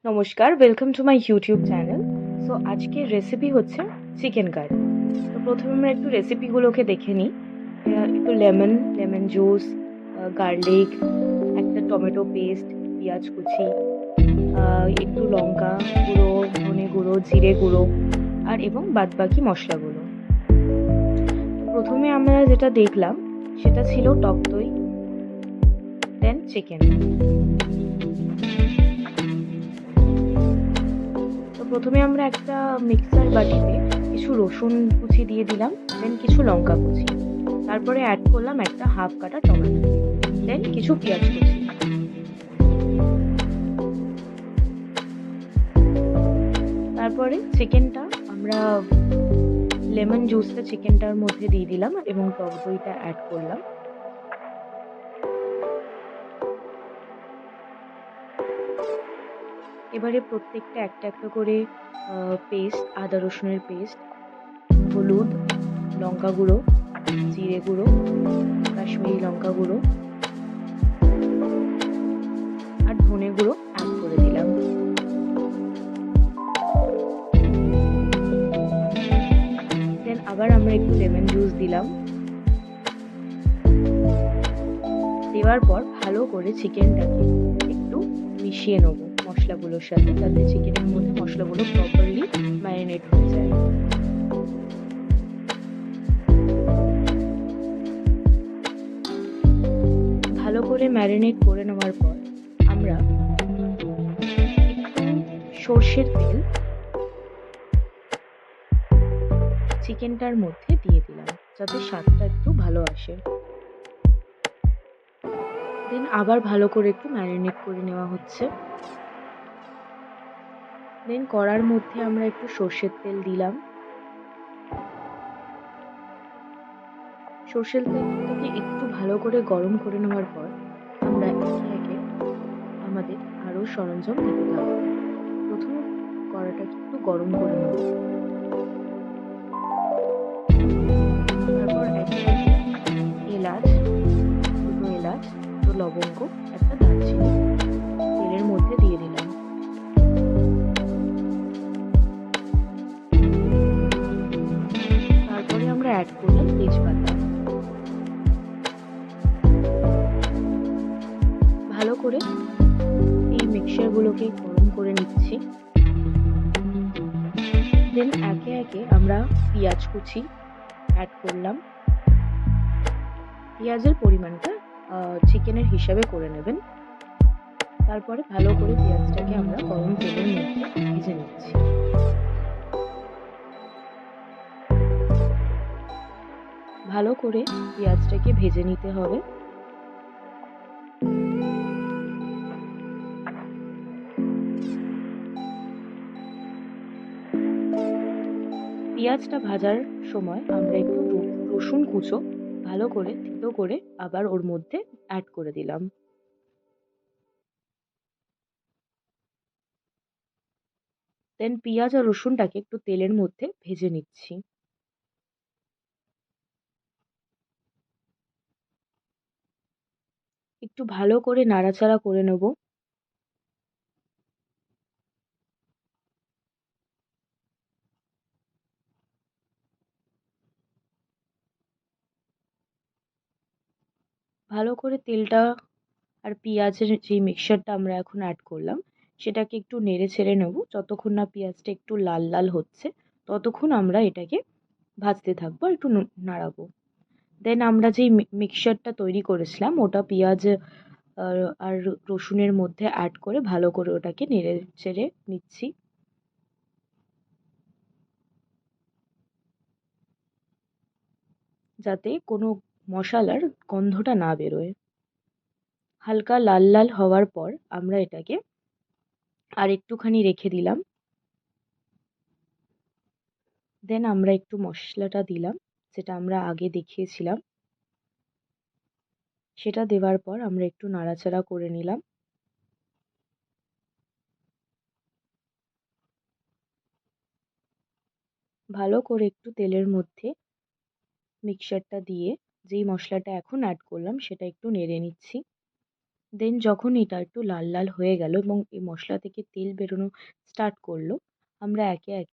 নমস্কার, welcome to my YouTube channel. So আজকের recipe হচ্ছে চিকেন কারি। তো প্রথমে আমরা একটু রেসিপিগুলোকে দেখে নিই। একটু লেমন জুস, গার্লিক, একটা টমেটো পেস্ট, পেঁয়াজ কুচি, একটু লঙ্কা গুঁড়ো, ধনে গুঁড়ো, জিরে গুঁড়ো এবং বাদবাকি মশলাগুলো। প্রথমে আমরা যেটা দেখলাম সেটা ছিল টক দই, দেন চিকেন। তো প্রথমে আমরা একটা মিক্সার বাটিতে কিছু রসুন কুচি দিয়ে দিলাম, দেন কিছু লঙ্কা কুচি, তারপরে অ্যাড করলাম একটা হাফ কাটা টমেটো, দেন কিছু পেঁয়াজ কুচি। তারপরে চিকেনটা আমরা লেমন জুসটা চিকেনটার মধ্যে দিয়ে দিলাম এবং টক দইটা অ্যাড করলাম। এবারে প্রত্যেকটা একটা একটা করে পেস্ট, আদা রসুনের পেস্ট, হলুদ, লঙ্কা গুঁড়ো, জিরে গুঁড়ো, কাশ্মীরি লঙ্কা গুঁড়ো আর ধনে গুঁড়ো অ্যাড করে দিলাম। দেন আবার আমরা একটু লেমন জুস দিলাম। দেওয়ার পর ভালো করে চিকেনটাকে একটু মিশিয়ে নেবো মশলাগুলোর সাথে, যাতে চিকেনের মধ্যে মশলাগুলো প্রপারলি ম্যারিনেট হয়ে যায়। ভালো করে ম্যারিনেট করে নেওয়ার পর আমরা একটু সর্ষের তেল চিকেনটার মধ্যে দিয়ে দিলাম, যাতে স্বাদটা একটু ভালো আসে। দেন আবার ভালো করে একটু ম্যারিনেট করে নেওয়া হচ্ছে। দেন কড়ার মধ্যে আমরা একটু সর্ষের তেল দিলাম। সর্ষের তেলটাকে একটু ভালো করে গরম করে নেওয়ার পর আমরা একে একে আমাদের আরও সরঞ্জাম দিতে থাকবো। প্রথমে কড়াটাকে একটু গরম করে নেব, তারপর একে একে এলাচ, দুটো এলাচ, দুটো লবঙ্গ, একটা দারচিনি তেলের মধ্যে দিয়ে দিলাম। তারপরে আমরা অ্যাড করলাম তেজপাতা। ভালো করে এই মিক্সচারগুলোকে গরম করে নিচ্ছি। দেন একে একে আমরা পেঁয়াজ কুচি অ্যাড করলাম। পেঁয়াজের পরিমাণটা চিকেনের হিসাবে করে নেবেন। তারপরে ভালো করে পেঁয়াজটাকে আমরা গরম তেলের মধ্যে ভেজে নিচ্ছি। ভালো করে পেঁয়াজটাকে ভেজে নিতে হবে। পেঁয়াজটা ভাজার সময় আমরা একটু রসুন কুচো ভালো করে থেতো করে আবার ওর মধ্যে অ্যাড করে দিলাম। দেন পেঁয়াজ আর রসুনটাকে একটু তেলের মধ্যে ভেজে নিচ্ছি। একটু ভালো করে নাড়াচাড়া করে নেব। ভালো করে তেলটা আর পেঁয়াজের যে মিক্সচারটা আমরা এখন অ্যাড করলাম সেটাকে একটু নেড়ে ছেড়ে নেব। যতক্ষণ না পেঁয়াজটা একটু লাল লাল হচ্ছে ততক্ষণ আমরা এটাকে ভাজতে থাকবো, একটু নাড়াবো। দেন আমরা যেই মিক্সচারটা তৈরি করেছিলাম ওটা পেঁয়াজ আর রসুনের মধ্যে অ্যাড করে ভালো করে ওটাকে নেড়ে চেড়ে নিচ্ছি, যাতে কোনো মশলার গন্ধটা না বেরোয়। হালকা লাল লাল হওয়ার পর আমরা এটাকে আর একটুখানি রেখে দিলাম। দেন আমরা একটু মশলাটা দিলাম, যেটা আমরা আগে দেখিয়েছিলাম। সেটা দেওয়ার পর আমরা একটু নাড়াচাড়া করে নিলাম। ভালো করে একটু তেলের মধ্যে মিক্সচারটা দিয়ে যেই মশলাটা এখন অ্যাড করলাম সেটা একটু নেড়ে নিচ্ছি। দেন যখন এটা একটু লাল লাল হয়ে গেল এবং এই মশলা থেকে তেল বেরোনো স্টার্ট করলো, আমরা একে একে